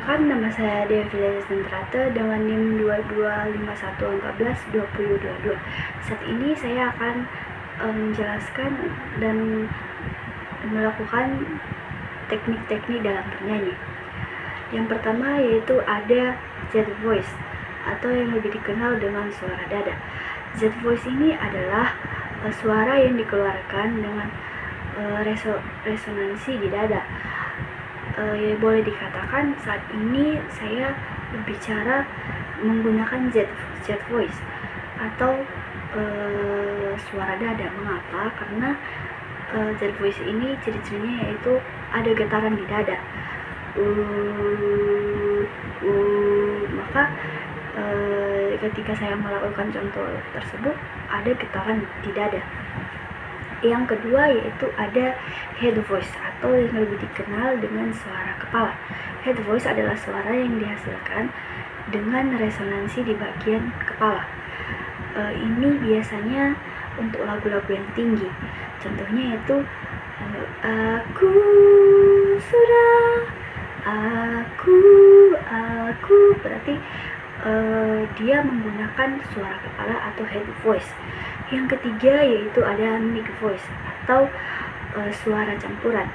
Perkenalkan, nama saya Devila Zentrata dengan NIM 2251142022. Saat ini saya akan menjelaskan dan melakukan teknik-teknik dalam bernyanyi. Yang pertama yaitu ada Z voice atau yang lebih dikenal dengan suara dada. Z voice ini adalah suara yang dikeluarkan dengan resonansi di dada. Ya boleh dikatakan saat ini saya berbicara menggunakan Z voice atau suara dada. Mengapa? Karena Z voice ini ciri-cirinya yaitu ada getaran di dada. Maka ketika saya melakukan contoh tersebut ada getaran di dada. Yang kedua yaitu ada head voice atau yang lebih dikenal dengan suara kepala. Head voice adalah suara yang dihasilkan dengan resonansi di bagian kepala. Ini biasanya untuk lagu-lagu yang tinggi. Contohnya yaitu aku berarti dia menggunakan suara kepala atau head voice. Yang ketiga yaitu ada mic voice atau suara campuran.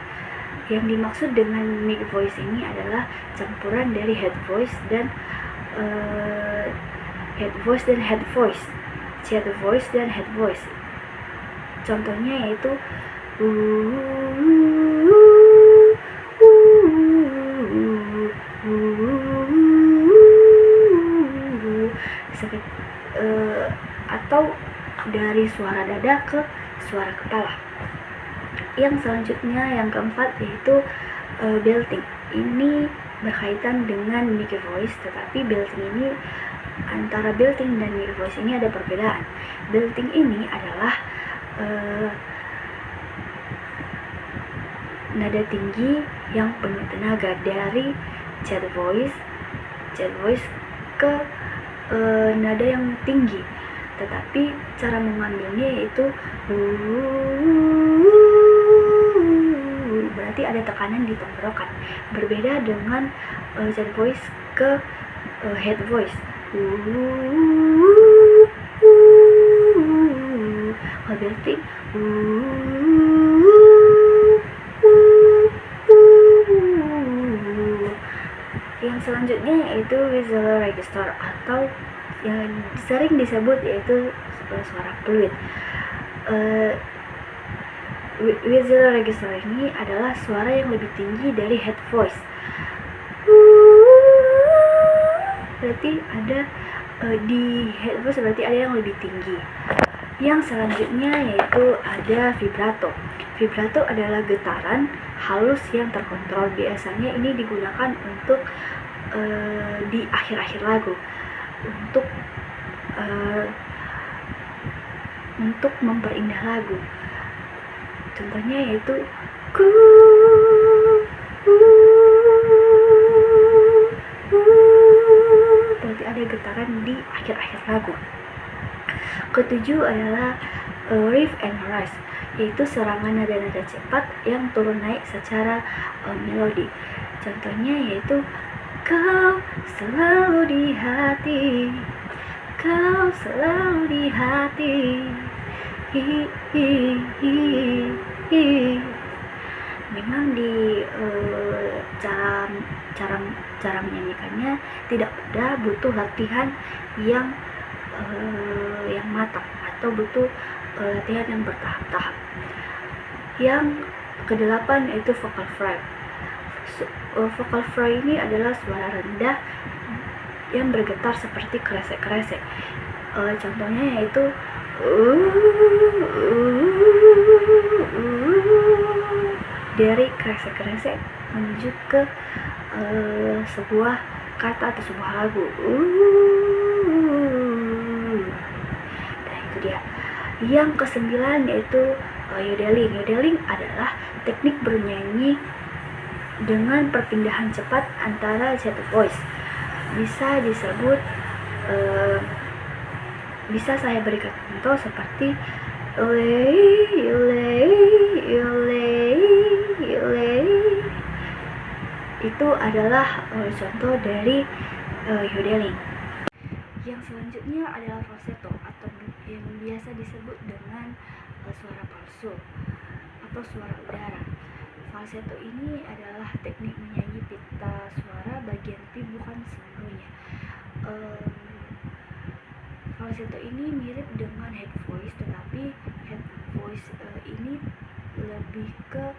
Yang dimaksud dengan mic voice ini adalah campuran dari head voice dan head voice. Z voice dan head voice. Contohnya yaitu atau dari suara dada ke suara kepala. Yang selanjutnya yang keempat yaitu belting. Ini berkaitan dengan mic voice, tetapi belting ini antara belting dan mic voice ini ada perbedaan. Belting ini adalah nada tinggi yang penuh tenaga dari Z voice ke nada yang tinggi, tetapi cara mengambilnya yaitu berarti ada tekanan di tenggorokan. Berbeda dengan Z voice ke head voice. Berarti yang selanjutnya yaitu whistle register atau yang sering disebut yaitu suara fluid. Whistle register ini adalah suara yang lebih tinggi dari head voice. Berarti ada di head voice berarti ada yang lebih tinggi. Yang selanjutnya yaitu ada vibrato. Vibrato adalah getaran halus yang terkontrol. Biasanya ini digunakan untuk di akhir-akhir lagu untuk memperindah lagu. Contohnya yaitu berarti ada getaran di akhir-akhir lagu. Ketujuh adalah riff and rush, yaitu serangan nada-nada cepat yang turun naik secara melodi. Contohnya yaitu kau selalu di hati, kau selalu di hati. Memang di cara menyanyikannya tidak mudah, butuh latihan yang matang atau butuh latihan yang bertahap-tahap. Yang kedelapan yaitu vocal fry. Vocal fry ini adalah suara rendah yang bergetar seperti kresek-kresek. Contohnya yaitu dari kresek-kresek menuju ke sebuah kata atau sebuah lagu. Nah itu dia. Yang kesembilan yaitu yodeling. Yodeling adalah teknik bernyanyi dengan perpindahan cepat antara Z voice. Bisa disebut bisa saya berikan contoh seperti Itu adalah contoh dari yodeling. Yang selanjutnya adalah falsetto atau yang biasa disebut dengan suara palsu atau suara udara. Falsetto ini adalah teknik menyanyi pita suara bagian P bukan seluruhnya. Falsetto ini mirip dengan head voice, tetapi head voice ini lebih ke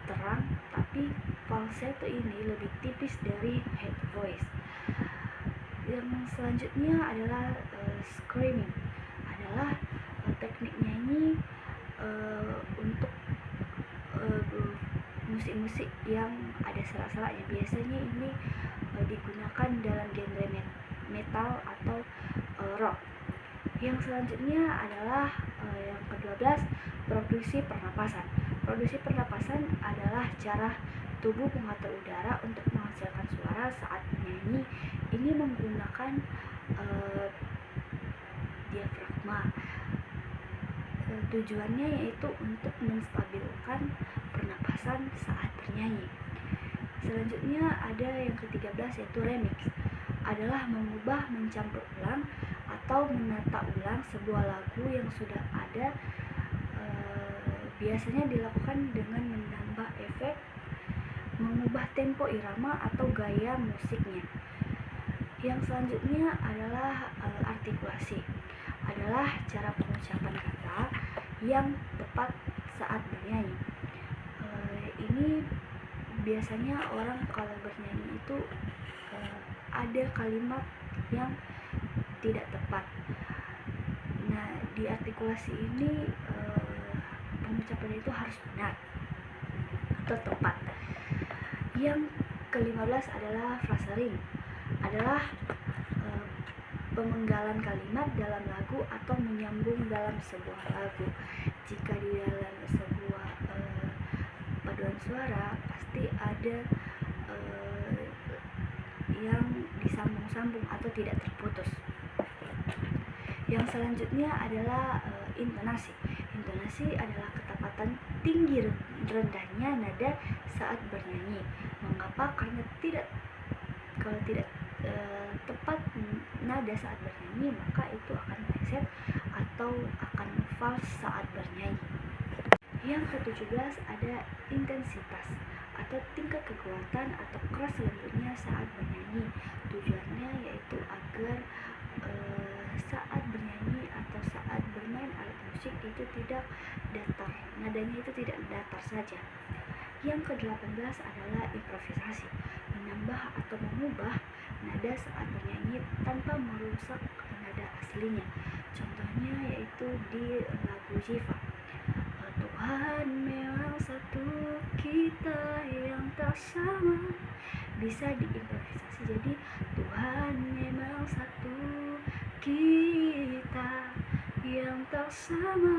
terang, tapi falsetto ini lebih tipis dari head voice. Yang selanjutnya adalah screaming, adalah teknik nyanyi untuk musik-musik yang ada serak-seraknya. Biasanya ini digunakan dalam genre metal atau rock. Yang selanjutnya adalah yang ke-12, produksi pernapasan. Produksi pernapasan adalah cara tubuh mengatur udara untuk menghasilkan suara saat menyanyi. Ini menggunakan diafragma. Tujuannya yaitu untuk menstabilkan pernapasan saat bernyanyi. Selanjutnya ada yang ke-13 yaitu remix, adalah mengubah, mencampur ulang atau menata ulang sebuah lagu yang sudah ada. Biasanya dilakukan dengan menambah efek, mengubah tempo irama atau gaya musiknya. Yang selanjutnya adalah artikulasi, adalah cara pengucapan kata yang tepat saat bernyanyi. Ini biasanya orang kalau bernyanyi itu ada kalimat yang tidak tepat. Nah, di artikulasi ini pengucapan itu harus benar atau tepat. Yang ke-15 adalah phrasing, adalah pemenggalan kalimat dalam lagu atau menyambung dalam sebuah lagu. Jika di dalam sebuah paduan suara pasti ada yang disambung-sambung atau tidak terputus. Yang selanjutnya adalah intonasi. Intonasi adalah ketepatan tinggi rendahnya nada saat bernyanyi. Mengapa? Karena kalau tidak tepat nada saat bernyanyi, maka itu akan meleset atau akan fals saat bernyanyi. Yang ke-17 ada intensitas atau tingkat kekuatan atau keras lembutnya saat bernyanyi. Tujuannya yaitu agar saat bernyanyi atau saat bermain alat musik itu tidak datar, nadanya itu tidak datar saja. Yang ke-18 adalah improvisasi, menambah atau mengubah nada saat bernyanyi tanpa merusak nada aslinya. Contohnya yaitu di lagu Ziva, Tuhan memang satu, kita yang tak sama. Bisa diimprovisasi jadi Tuhan memang satu, kita yang tak sama.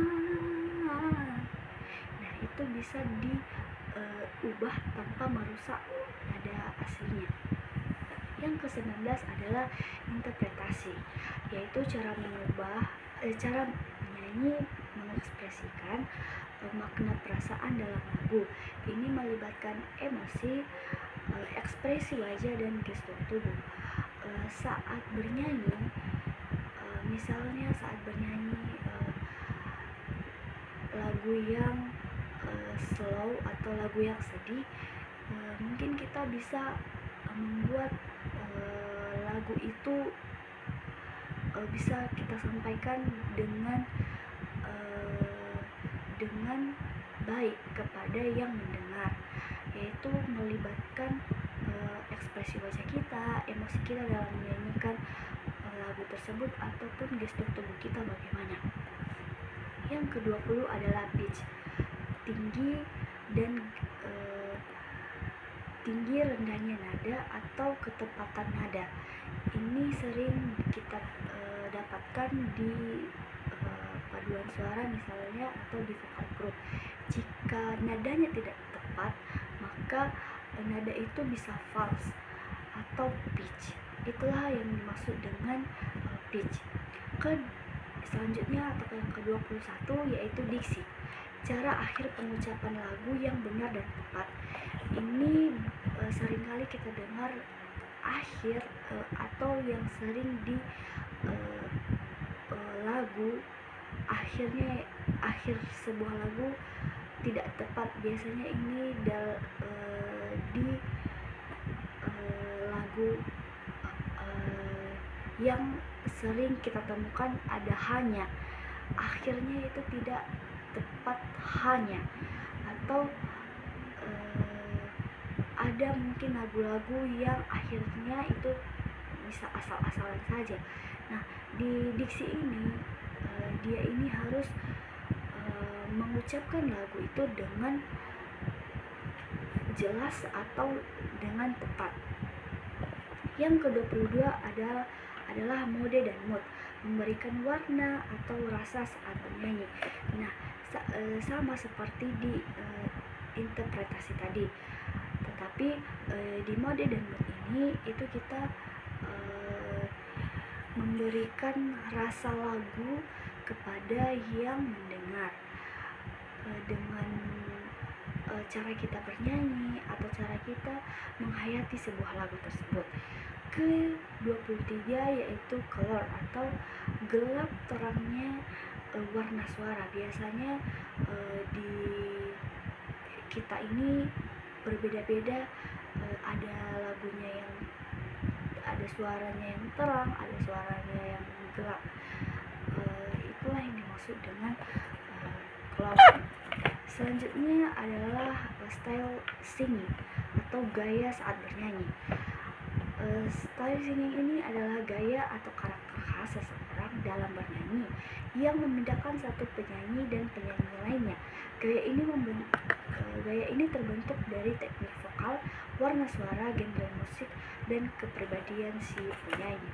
Nah, itu bisa diubah tanpa merusak nada aslinya. Yang ke-19 adalah interpretasi, yaitu cara menyanyi mengekspresikan makna perasaan dalam lagu. Ini melibatkan emosi, ekspresi wajah dan gestur tubuh. Saat bernyanyi, misalnya saat bernyanyi lagu yang slow atau lagu yang sedih, mungkin kita bisa membuat lagu itu bisa kita sampaikan dengan baik kepada yang mendengar, yaitu melibatkan ekspresi wajah kita, emosi kita dalam menyanyikan lagu tersebut ataupun gestur tubuh kita bagaimana. Yang ke-20 adalah pitch, tinggi dan tinggi rendahnya nada atau ketepatan nada. Ini sering kita dapatkan di paduan suara misalnya atau di vokal group. Jika nadanya tidak tepat, maka nada itu bisa false atau pitch. Itulah yang dimaksud dengan pitch. Selanjutnya atau yang ke-21 yaitu diksi, cara akhir pengucapan lagu yang benar dan tepat. Ini seringkali kita dengar akhir atau yang sering di lagu, akhir sebuah lagu tidak tepat. Biasanya ini di lagu yang sering kita temukan ada hanya, akhirnya itu tidak tepat hanya, atau ada mungkin lagu-lagu yang akhirnya itu bisa asal-asalan saja. Nah, di diksi ini dia ini harus mengucapkan lagu itu dengan jelas atau dengan tepat. Yang ke-22 adalah mode dan mood, memberikan warna atau rasa saat bernyanyi. Nah, sama seperti di interpretasi tadi, tetapi di mode dan mood ini itu kita memberikan rasa lagu kepada yang mendengar dengan cara kita bernyanyi atau cara kita menghayati sebuah lagu tersebut. Ke-23 yaitu color atau gelap terangnya warna suara. Biasanya di kita ini berbeda-beda, ada lagunya yang ada suaranya yang terang, ada suaranya yang gelap. Itulah yang dimaksud dengan color. Selanjutnya adalah style singing atau gaya saat bernyanyi. Style singing ini adalah gaya atau karakter khas seseorang dalam bernyanyi yang membedakan satu penyanyi dan penyanyi lainnya. Gaya ini terbentuk dari teknik vokal, warna suara, genre musik, dan kepribadian si penyanyi.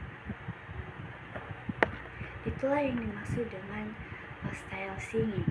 Itulah yang dimaksud dengan style singing.